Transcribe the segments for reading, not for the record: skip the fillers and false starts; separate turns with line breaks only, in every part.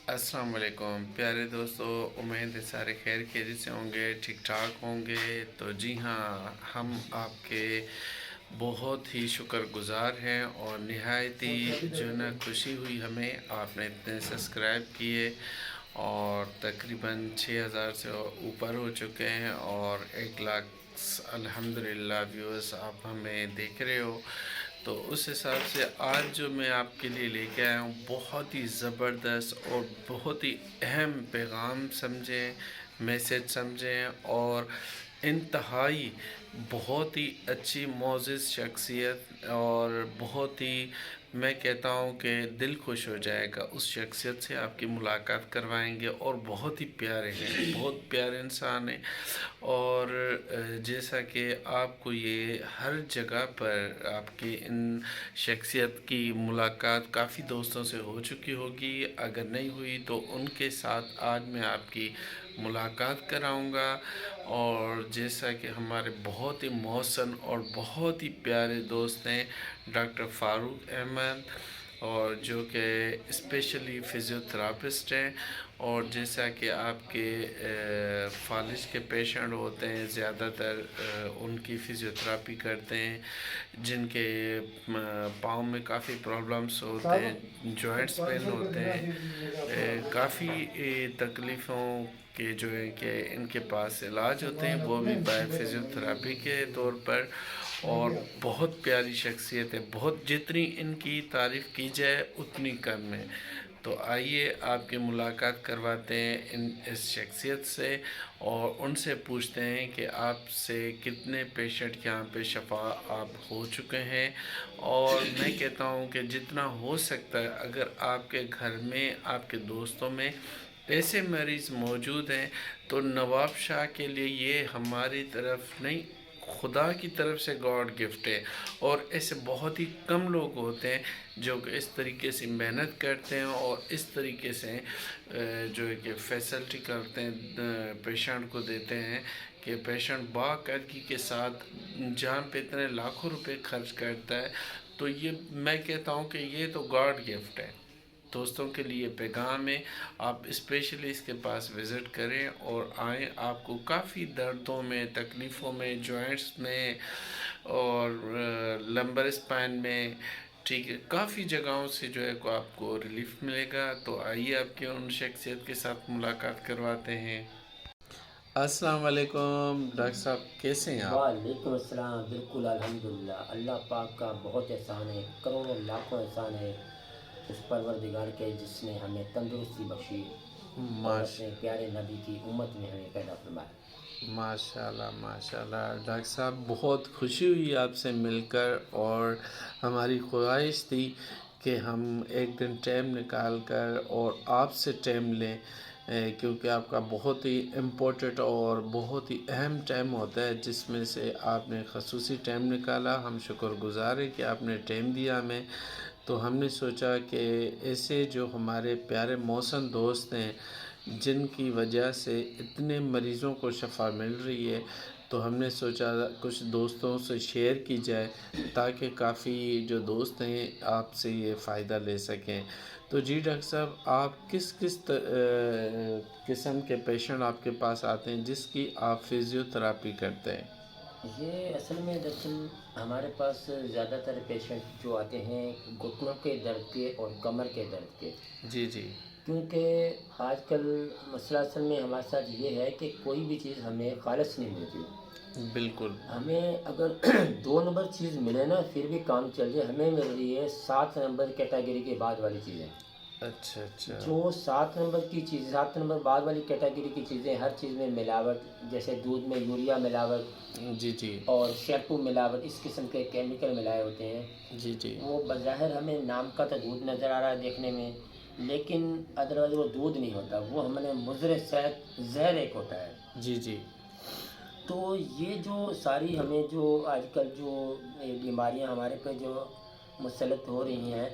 السلام علیکم پیارے دوستو، امید ہے سارے خیر خیریت سے ہوں گے، ٹھیک ٹھاک ہوں گے۔ تو جی ہاں، ہم آپ کے بہت ہی شکر گزار ہیں اور نہایت ہی جو نا خوشی ہوئی ہمیں، آپ نے اتنے سبسکرائب کیے اور تقریباً 6000 سے اوپر ہو چکے ہیں اور 1 لاکھ الحمدللہ ویورز آپ ہمیں دیکھ رہے ہو۔ تو اس حساب سے آج جو میں آپ کے لیے لے کے آیا ہوں، بہت ہی زبردست اور بہت ہی اہم پیغام سمجھیں، میسج سمجھیں، اور انتہائی بہت ہی اچھی معزز شخصیت، اور بہت ہی میں کہتا ہوں کہ دل خوش ہو جائے گا اس شخصیت سے آپ کی ملاقات کروائیں گے، اور بہت ہی پیارے ہیں، بہت پیارے انسان ہیں۔ اور جیسا کہ آپ کو یہ ہر جگہ پر آپ کی ان شخصیت کی ملاقات کافی دوستوں سے ہو چکی ہوگی، اگر نہیں ہوئی تو ان کے ساتھ آج میں آپ کی ملاقات کراؤں گا۔ اور جیسا کہ ہمارے بہت ہی محسن اور بہت ہی پیارے دوست ہیں ڈاکٹر فاروق احمد، اور جو کہ اسپیشلی فزیوتھراپسٹ ہیں، اور جیسا کہ آپ کے فالج کے پیشنٹ ہوتے ہیں، زیادہ تر ان کی فزیوتھراپی کرتے ہیں، جن کے پاؤں میں کافی پرابلمس ہوتے ہیں، جوائنٹس پین ہوتے ہیں، کافی تکلیفوں کے جو ہے کہ ان کے پاس علاج ہوتے ہیں، وہ بھی بائی فزیوتھراپی کے طور پر۔ اور بہت پیاری شخصیت ہے، بہت جتنی ان کی تعریف کی جائے اتنی کم ہے۔ تو آئیے آپ کی ملاقات کرواتے ہیں اس شخصیت سے، اور ان سے پوچھتے ہیں کہ آپ سے کتنے پیشنٹ یہاں پہ شفا آپ ہو چکے ہیں۔ اور میں کہتا ہوں کہ جتنا ہو سکتا ہے، اگر آپ کے گھر میں، آپ کے دوستوں میں ایسے مریض موجود ہیں تو نواب شاہ کے لیے یہ ہماری طرف نہیں، خدا کی طرف سے گاڈ گفٹ ہے۔ اور ایسے بہت ہی کم لوگ ہوتے ہیں جو کہ اس طریقے سے محنت کرتے ہیں اور اس طریقے سے جو ہے کہ فیسلٹی کرتے ہیں، پیشنٹ کو دیتے ہیں کہ پیشنٹ باقاعدگی کے ساتھ جہاں پہ اتنے لاکھوں روپے خرچ کرتا ہے۔ تو یہ میں کہتا ہوں کہ یہ تو گاڈ گفٹ ہے۔ دوستوں کے لیے پیغام ہے، آپ اسپیشلی اس کے پاس وزٹ کریں اور آئیں، آپ کو کافی دردوں میں، تکلیفوں میں، جوائنٹس میں اور لمبر اسپائن میں، ٹھیک ہے، کافی جگہوں سے جو ہے کو آپ کو ریلیف ملے گا۔ تو آئیے آپ کے ان شخصیت کے ساتھ ملاقات کرواتے ہیں۔ السلام علیکم ڈاکٹر صاحب، کیسے ہیں آپ؟
وعلیکم السلام، بالکل الحمدللہ، اللہ پاک کا بہت احسان ہے، کروڑوں لاکھوں احسان ہے اس پروردگار کے جس نے ہمیں تندرستی بخشی اور اپنے پیارے نبی کی امت میں ہمیں پیدا فرمایا۔
ماشاء اللہ ماشاء اللہ ڈاکٹر صاحب، بہت خوشی ہوئی آپ سے مل کر، اور ہماری خواہش تھی کہ ہم ایک دن ٹائم نکال کر اور آپ سے ٹائم لیں، کیونکہ آپ کا بہت ہی امپورٹنٹ اور بہت ہی اہم ٹائم ہوتا ہے جس میں سے آپ نے خصوصی ٹائم نکالا۔ ہم شکر گزار ہیں کہ آپ نے ٹائم دیا ہمیں۔ تو ہم نے سوچا کہ ایسے جو ہمارے پیارے محسن دوست ہیں جن کی وجہ سے اتنے مریضوں کو شفا مل رہی ہے، تو ہم نے سوچا کچھ دوستوں سے شیئر کی جائے تاکہ کافی جو دوست ہیں آپ سے یہ فائدہ لے سکیں۔ تو جی ڈاکٹر صاحب، آپ کس قسم کے پیشنٹ آپ کے پاس آتے ہیں جس کی آپ فزیوتھراپی کرتے ہیں؟
یہ اصل میں دراصل ہمارے پاس زیادہ تر پیشنٹ جو آتے ہیں گھٹنوں کے درد کے اور کمر کے درد کے،
جی جی
کیونکہ آج کل مسئلہ اصل میں ہمارے ساتھ یہ ہے کہ کوئی بھی چیز ہمیں خالص نہیں ملتی۔
بالکل
ہمیں اگر 2 نمبر چیز ملے نا پھر بھی کام چل جائے، ہمیں مل رہی ہے 7 نمبر کیٹیگری کے بعد والی چیزیں۔
اچھا اچھا
جو 7 نمبر کی چیز، 7 نمبر بعد والی کیٹیگری کی چیزیں، ہر چیز میں ملاوٹ، جیسے دودھ میں یوریا ملاوٹ
جی جی
اور شیمپو ملاوٹ، اس قسم کے کیمیکل ملائے ہوتے ہیں۔
جی جی
وہ بظاہر ہمیں نام کا تو دودھ نظر آ رہا ہے دیکھنے میں، لیکن ادروائز وہ دودھ نہیں ہوتا، وہ ہمیں مضر صحت زہر ایک ہوتا ہے۔
جی جی
تو یہ جو ساری ہمیں جو آج کل جو بیماریاں ہمارے پہ جو مسلط ہو رہی ہیں،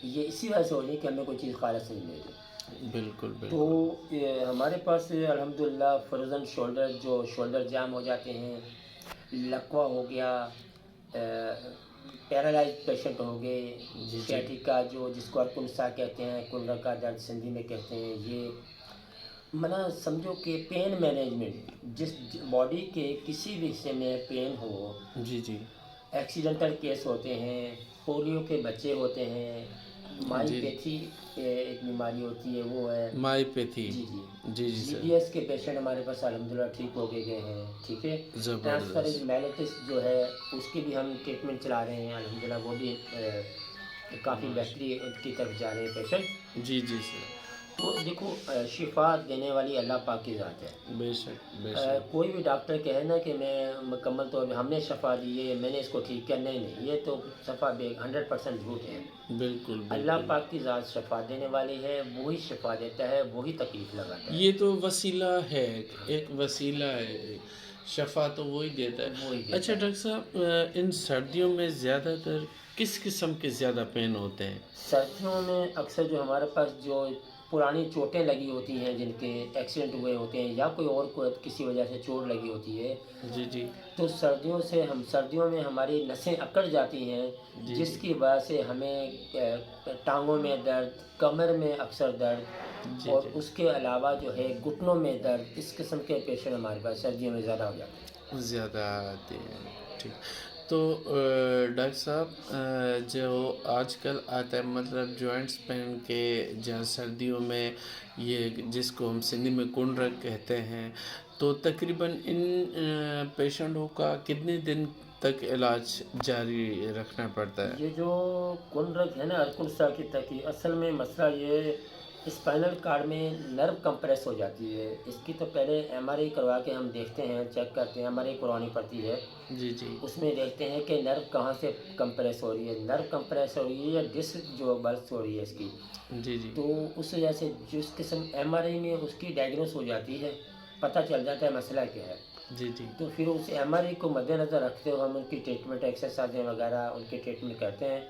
یہ اسی وجہ سے ہو رہی ہے کہ ہمیں کوئی چیز خالص نہیں مل رہی۔
بالکل
تو
بالکل
ہمارے پاس الحمدللہ فروزن شولڈر، جو شولڈر جام ہو جاتے ہیں، لکوہ ہو گیا، پیرالائز پیشنٹ ہو گئے،
جی
سیاٹیکا جو جس کو ارکنسا کہتے ہیں، کندر کا درد سندھی میں کہتے ہیں، یہ منا سمجھو کہ پین مینجمنٹ جس باڈی کے کسی بھی حصے میں پین ہو،
جی جی
ایکسیڈنٹل کیس ہوتے ہیں، پولیو کے بچے ہوتے ہیں، مائی
جی
پیتھی ایک بیماری ہوتی ہے وہ ہے،
مائی پہ تھی.
جی جی
جی جی
جی
سر.
بی ایس کے پیشنٹ ہمارے پاس الحمدللہ ٹھیک ہو گئے ہیں، ٹھیک ہے. ٹرانسفرنس
زبردست.
میلٹس جو ہے اس کی بھی ہم ٹریٹمنٹ چلا رہے ہیں الحمدللہ، وہ بھی کافی بہتری کی طرف جا رہے ہیں پیشنٹ.
جی جی سر.
تو دیکھو شفا دینے والی اللہ پاک کی ذات ہے.
بے شک بے شک.
کوئی بھی ڈاکٹر کہے نا کہ میں مکمل طور پہ ہم نے شفا دی ہے، میں نے اس کو ٹھیک کیا، نہیں نہیں، یہ تو شفا 100% جھوٹ ہے.
بالکل
اللہ
بالکل.
پاک کی ذات شفا دینے والی ہے، وہی شفا دیتا ہے، وہی تکلیف لگاتا ہے.
یہ تو وسیلہ ہے، ایک وسیلہ ہے. شفا تو وہی دیتا ہے.
وہی دیتا
اچھا
ہے.
ڈاکٹر صاحب، ان سردیوں میں زیادہ تر کس قسم کے زیادہ پین ہوتے ہیں؟
سردیوں میں اکثر جو ہمارے پاس جو پرانی چوٹیں لگی ہوتی ہیں، جن کے ایکسیڈنٹ ہوئے ہوتے ہیں یا کوئی اور کوئی کسی وجہ سے چوٹ لگی ہوتی ہے،
جی جی
تو سردیوں میں ہماری نسیں اکڑ جاتی ہیں،
جی
جس
جی
کی وجہ سے ہمیں ٹانگوں میں درد، کمر میں اکثر درد،
جی
اور
جی.
اس کے علاوہ جو ہے گھٹنوں میں درد، اس قسم کے پیشنٹ ہمارے پاس سردیوں میں زیادہ ہو جاتے ہیں.
زیادہ آتے ہیں. ٹھیک. تو ڈاکٹر صاحب، جو آج کل آتا ہے مطلب جوائنٹس پین کے، جہاں سردیوں میں یہ جس کو ہم سندھی میں کنڈرک کہتے ہیں، تو تقریباً ان پیشنٹوں کا کتنے دن تک علاج جاری رکھنا پڑتا ہے؟
یہ جو کنڈرک ہے نا ارکنسا کی تکی، اصل میں مسئلہ یہ اسپائنل کارڈ میں نرو کمپریس ہو جاتی ہے. اس کی تو پہلے ایم آر آئی کروا کے ہم دیکھتے ہیں، چیک کرتے ہیں، ایم آر آئی کروانی پڑتی ہے.
جی جی
اس میں دیکھتے ہیں کہ نرو کہاں سے کمپریس ہو رہی ہے، نرو کمپریس ہو رہی ہے یا ڈسک جو برس ہو رہی ہے اس کی.
جی جی.
تو اس وجہ سے جس قسم ایم آر آئی میں اس کی ڈائگنوس ہو جاتی ہے، پتہ چل جاتا ہے مسئلہ کیا ہے.
جی جی.
تو پھر اس ایم آر آئی کو مد نظر رکھتے ہوئے ہم ان کی ٹریٹمنٹ، ایکسرسائزیں وغیرہ ان کی ٹریٹمنٹ کرتے ہیں.